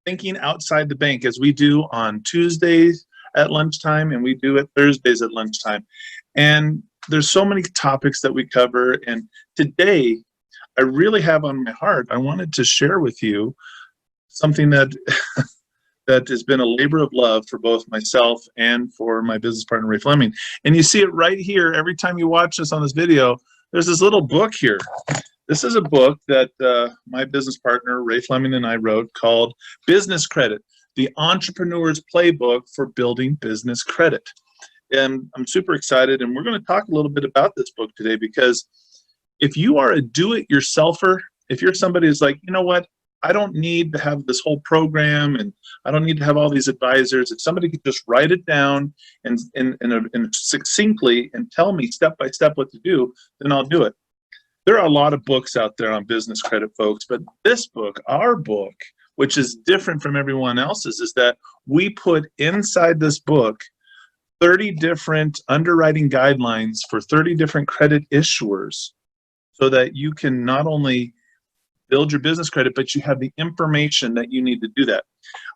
thinking outside the bank, as we do on Tuesdays at lunchtime and we do it Thursdays at lunchtime. And there's so many topics that we cover. And today, I really have on my heart, I wanted to share with you something that that has been a labor of love for both myself and for my business partner, Ray Fleming. And you see it right here. Every time you watch this on this video, there's this little book here. This is a book that my business partner, Ray Fleming, and I wrote called Business Credit, the Entrepreneur's Playbook for Building Business Credit. And I'm super excited, and we're going to talk a little bit about this book today, because if you are a do-it-yourselfer, if you're somebody who's like, you know what, I don't need to have this whole program, and I don't need to have all these advisors. If somebody could just write it down and succinctly and tell me step by step what to do, then I'll do it. There are a lot of books out there on business credit, folks, but this book, our book, which is different from everyone else's, is that we put inside this book 30 different underwriting guidelines for 30 different credit issuers, so that you can not only build your business credit, but you have the information that you need to do that.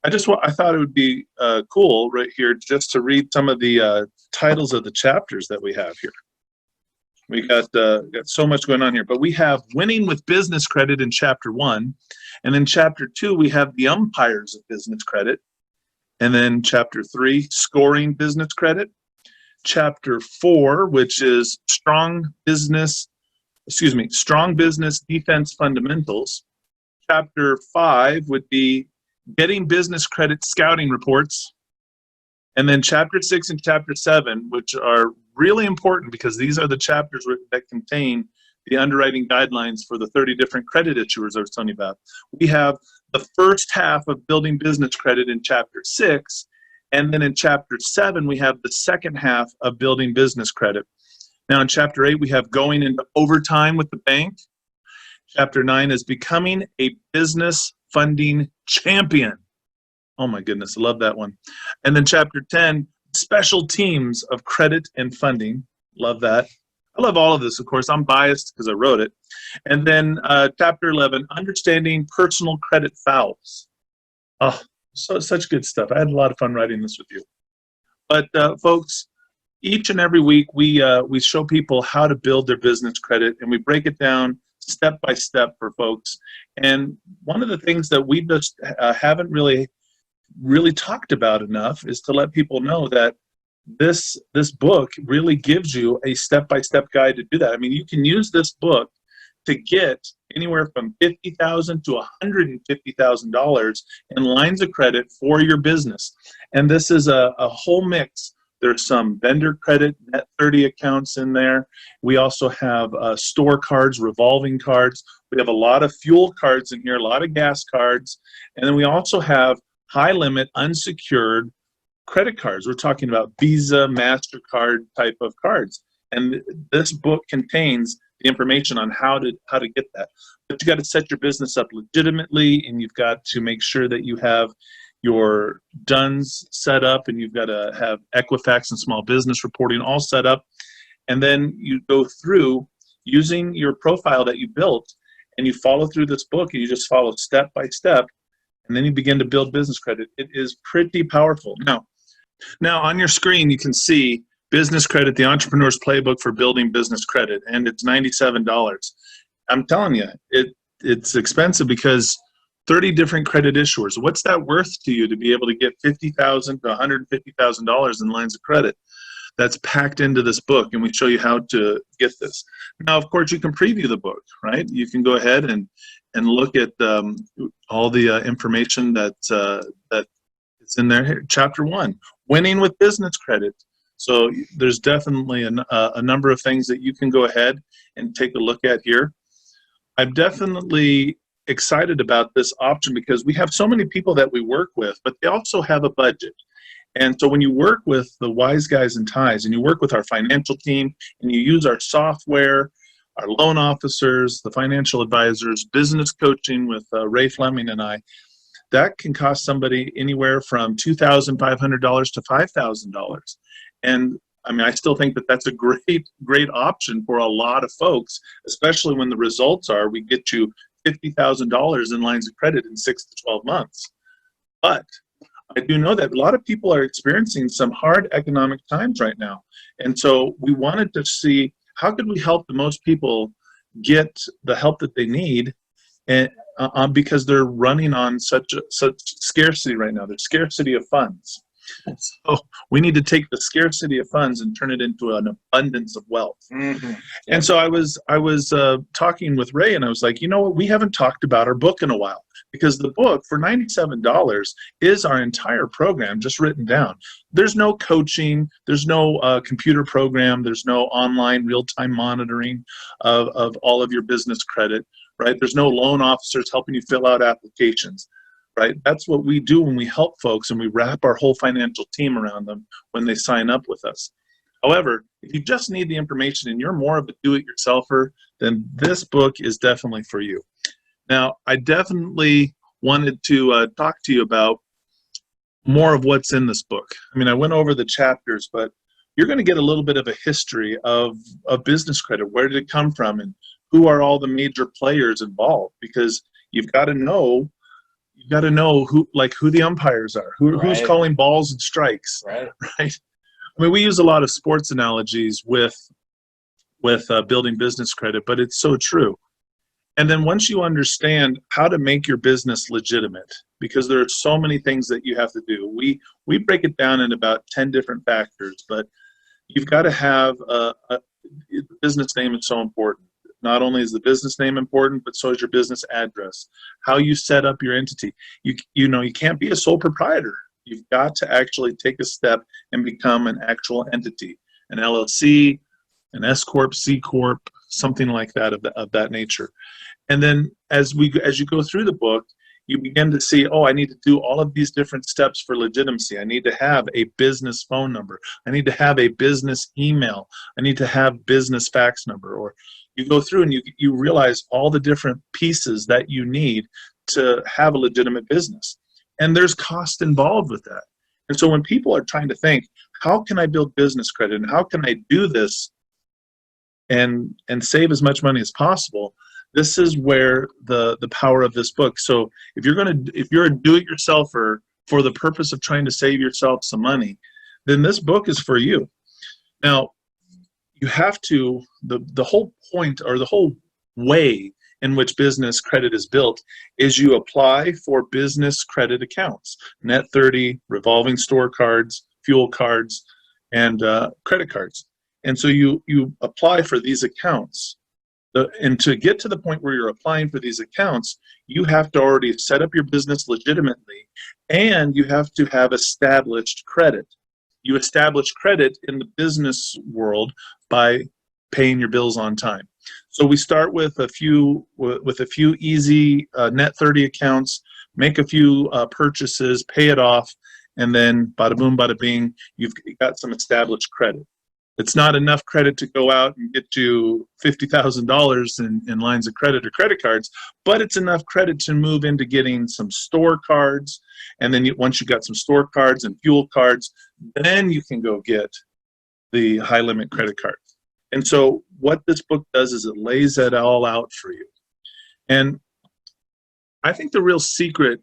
I thought it would be cool right here just to read some of the titles of the chapters that we have here. We got so much going on here, but we have Winning with Business Credit in Chapter 1, and then Chapter 2 we have the Umpires of Business Credit, and then Chapter 3 Scoring Business Credit, Chapter 4, which is Strong Business Defense Fundamentals. Chapter 5 would be Getting Business Credit Scouting Reports. And then Chapter 6 and Chapter 7, which are really important because these are the chapters that contain the underwriting guidelines for the 30 different credit issuers I was telling you about. We have the first half of Building Business Credit in Chapter 6, and then in Chapter 7, we have the second half of Building Business Credit. Now in Chapter 8, we have Going into Overtime with the Bank. Chapter 9 is Becoming a Business Funding Champion. Oh my goodness, I love that one. And then Chapter 10, Special Teams of Credit and Funding. Love that. I love all of this, of course. I'm biased because I wrote it. And then Chapter 11, Understanding Personal Credit Fouls. Oh, such good stuff. I had a lot of fun writing this with you. But folks, each and every week, we show people how to build their business credit, and we break it down step by step for folks. And one of the things that we just haven't really talked about enough is to let people know that this book really gives you a step-by-step guide to do that. I mean, you can use this book to get anywhere from $50,000 to $150,000 in lines of credit for your business. And this is a whole mix. There's some vendor credit, net 30 accounts in there. We also have store cards, revolving cards. We have a lot of fuel cards in here, a lot of gas cards. And then we also have high-limit, unsecured credit cards. We're talking about Visa, MasterCard type of cards. And this book contains the information on how to get that. But you got to set your business up legitimately, and you've got to make sure that you have your DUNS set up, and you've got to have Equifax and small business reporting all set up. And then you go through using your profile that you built, and you follow through this book, and you just follow step by step, and then you begin to build business credit. It is pretty powerful. Now on your screen, you can see Business Credit, the Entrepreneur's Playbook for Building Business Credit, and it's $97. I'm telling you, it's expensive because 30 different credit issuers. What's that worth to you to be able to get $50,000 to $150,000 in lines of credit? That's packed into this book, and we show you how to get this. Now, of course, you can preview the book, right? You can go ahead and look at all the information that is in there. Here, Chapter 1, Winning with Business Credit. So there's definitely a number of things that you can go ahead and take a look at here. I'm definitely excited about this option because we have so many people that we work with, but they also have a budget. And so when you work with the Wise Guys and Ties, and you work with our financial team, and you use our software, our loan officers, the financial advisors, business coaching with Ray Fleming and I, that can cost somebody anywhere from $2,500 to $5,000. And I mean, I still think that that's a great option for a lot of folks, especially when the results are we get you $50,000 in lines of credit in 6 to 12 months. But I do know that a lot of people are experiencing some hard economic times right now. And so we wanted to see how could we help the most people get the help that they need, and because they're running on such scarcity right now. There's scarcity of funds. So we need to take the scarcity of funds and turn it into an abundance of wealth. Mm-hmm. Yep. And so I was talking with Ray, and I was like, you know what? We haven't talked about our book in a while, because the book for $97 is our entire program just written down. There's no coaching. There's no computer program. There's no online real-time monitoring of all of your business credit, right? There's no loan officers helping you fill out applications. Right? That's what we do when we help folks, and we wrap our whole financial team around them when they sign up with us. However, if you just need the information and you're more of a do-it-yourselfer, then this book is definitely for you. Now, I definitely wanted to talk to you about more of what's in this book. I mean, I went over the chapters, but you're going to get a little bit of a history of business credit. Where did it come from, and who are all the major players involved? Because you've got to know who the umpires are, who's calling balls and strikes, right? I mean, we use a lot of sports analogies with building business credit, but it's so true. And then once you understand how to make your business legitimate, because there are so many things that you have to do, we break it down in about 10 different factors, but you've got to have the business name is so important. Not only is the business name important, but so is your business address, how you set up your entity. You know, you can't be a sole proprietor. You've got to actually take a step and become an actual entity, an LLC, an S Corp, C Corp, something like that of that nature. And then as you go through the book, you begin to see, oh, I need to do all of these different steps for legitimacy. I need to have a business phone number. I need to have a business email. I need to have business fax number. Or you go through and you realize all the different pieces that you need to have a legitimate business. And there's cost involved with that. And so when people are trying to think, how can I build business credit, and how can I do this and save as much money as possible, this is where the power of this book. So if you're a do-it-yourselfer for the purpose of trying to save yourself some money, then this book is for you. Now, you have to, the whole point, or the whole way in which business credit is built, is you apply for business credit accounts, net 30, revolving store cards, fuel cards, and credit cards. And so you apply for these accounts. And to get to the point where you're applying for these accounts, you have to already set up your business legitimately, and you have to have established credit. You establish credit in the business world by paying your bills on time. So we start with a few easy net 30 accounts, make a few purchases, pay it off, and then bada boom, bada bing, you've got some established credit. It's not enough credit to go out and get you $50,000 in lines of credit or credit cards, but it's enough credit to move into getting some store cards. And then once you've got some store cards and fuel cards, then you can go get the high limit credit cards. And so what this book does is it lays that all out for you. And I think the real secret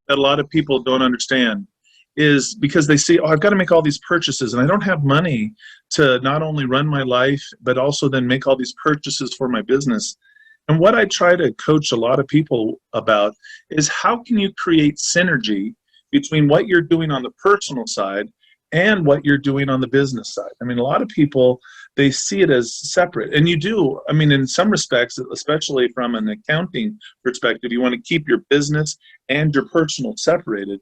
that a lot of people don't understand is because they see, oh, I've got to make all these purchases, and I don't have money to not only run my life, but also then make all these purchases for my business. And what I try to coach a lot of people about is, how can you create synergy between what you're doing on the personal side and what you're doing on the business side? I mean, a lot of people, they see it as separate. And you do. I mean, in some respects, especially from an accounting perspective, you want to keep your business and your personal separated.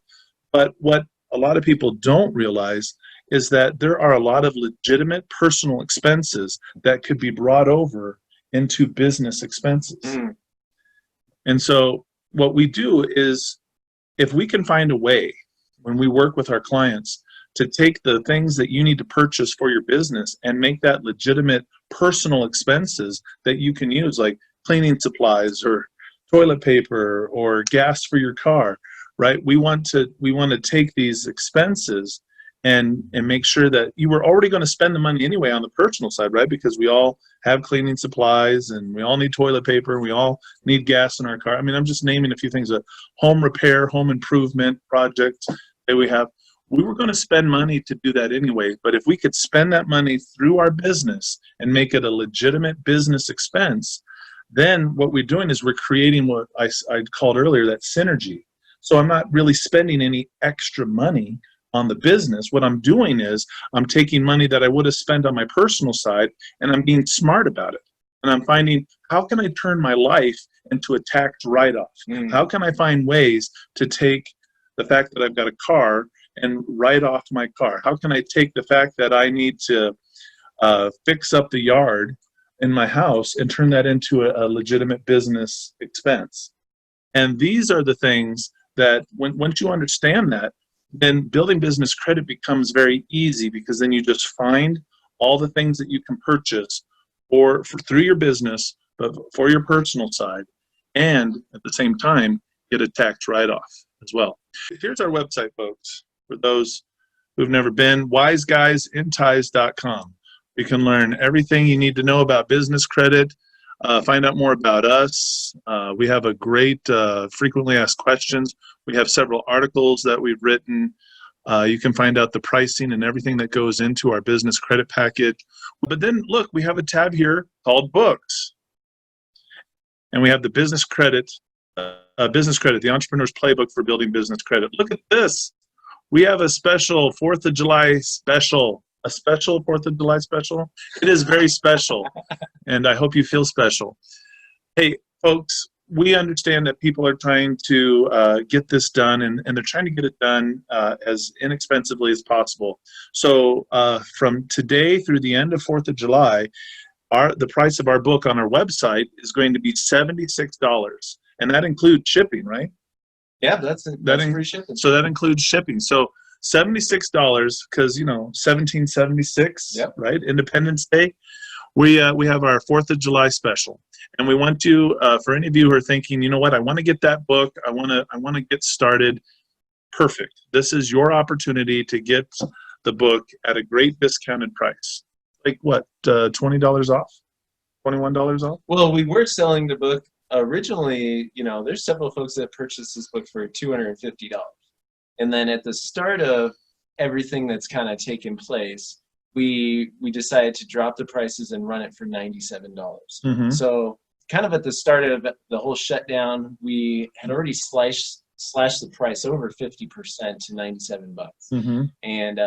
But what a lot of people don't realize is that there are a lot of legitimate personal expenses that could be brought over into business expenses. And so what we do is, if we can find a way, when we work with our clients, to take the things that you need to purchase for your business and make that legitimate personal expenses that you can use, like cleaning supplies or toilet paper or gas for your car, right? We want to take these expenses and make sure that you were already going to spend the money anyway on the personal side, right? Because we all have cleaning supplies and we all need toilet paper. We all need gas in our car. I mean, I'm just naming a few things, a home repair, home improvement project that we have. We were going to spend money to do that anyway, but if we could spend that money through our business and make it a legitimate business expense, then what we're doing is we're creating what I called earlier, that synergy. So I'm not really spending any extra money on the business. What I'm doing is I'm taking money that I would have spent on my personal side and I'm being smart about it. And I'm finding, how can I turn my life into a tax write-off? How can I find ways to take the fact that I've got a car and write off my car? How can I take the fact that I need to fix up the yard in my house and turn that into a legitimate business expense? And these are the things that once you understand that, then building business credit becomes very easy, because then you just find all the things that you can purchase through your business, but for your personal side, and at the same time get a tax write-off as well. Here's our website, folks, for those who've never been, wiseguysinties.com. You can learn everything you need to know about business credit, find out more about us. We have a great frequently asked questions. We have several articles that we've written. You can find out the pricing and everything that goes into our business credit package. But then look, we have a tab here called books. And we have the business credit, the entrepreneur's playbook for building business credit. Look at this. We have a special 4th of July special. A special 4th of July special? It is very special, and I hope you feel special. Hey, folks, we understand that people are trying to get this done, and they're trying to get it done as inexpensively as possible. So from today through the end of 4th of July, the price of our book on our website is going to be $76, and that includes shipping, right? Yeah, that's free shipping. So that includes shipping. So $76, because 1776, yep. Right? Independence Day. We have our 4th of July special, and we want you, for any of you who are thinking, you know what, I want to get that book, I want to get started. Perfect. This is your opportunity to get the book at a great discounted price. Like what, $20 off, $21 off? Well, we were selling the book originally. There's several folks that purchased this book for $250. And then at the start of everything that's kind of taken place, we decided to drop the prices and run it for $97. Mm-hmm. So kind of at the start of the whole shutdown, we had already slashed the price over 50% to $97. Mm-hmm. And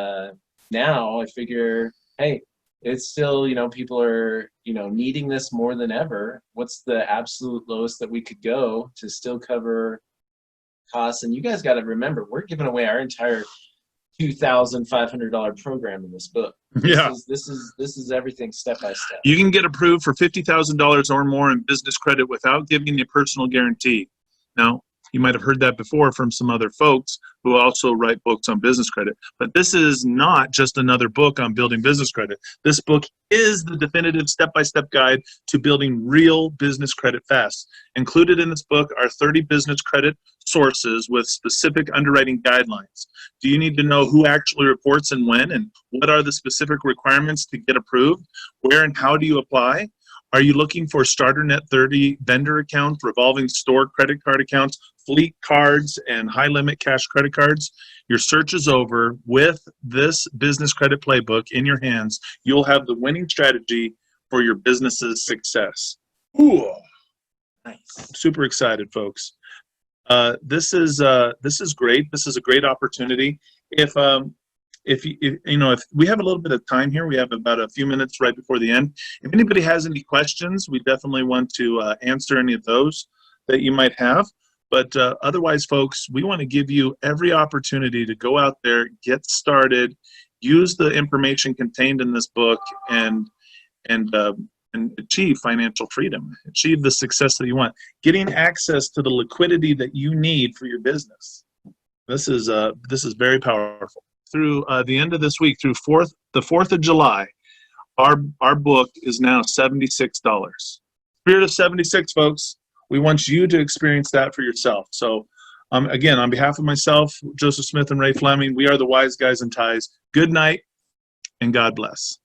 now I figure, hey, it's still, people are, needing this more than ever. What's the absolute lowest that we could go to still cover costs? And you guys got to remember, we're giving away our entire $2,500 program in this book. This is everything step by step. You can get approved for $50,000 or more in business credit without giving a personal guarantee. Now, you might have heard that before from some other folks who also write books on business credit. But this is not just another book on building business credit. This book is the definitive step-by-step guide to building real business credit fast. Included in this book are 30 business credit sources with specific underwriting guidelines. Do you need to know who actually reports and when, and what are the specific requirements to get approved? Where and how do you apply? Are you looking for starter net 30 vendor accounts, revolving store credit card accounts, fleet cards, and high-limit cash credit cards? Your search is over. With this business credit playbook in your hands, you'll have the winning strategy for your business's success. Ooh. Nice. Super excited, folks. This is great. This is a great opportunity. If we have a little bit of time here, we have about a few minutes right before the end. If anybody has any questions, we definitely want to answer any of those that you might have. But otherwise, folks, we want to give you every opportunity to go out there, get started, use the information contained in this book, and achieve financial freedom, achieve the success that you want, getting access to the liquidity that you need for your business. This is very powerful. Through the end of this week, through the 4th of July, our book is now $76. Spirit of 76, folks. We want you to experience that for yourself. So Again, on behalf of myself, Joseph Smith, and Ray Fleming, we are the Wise Guys in Ties. Good night, and God bless.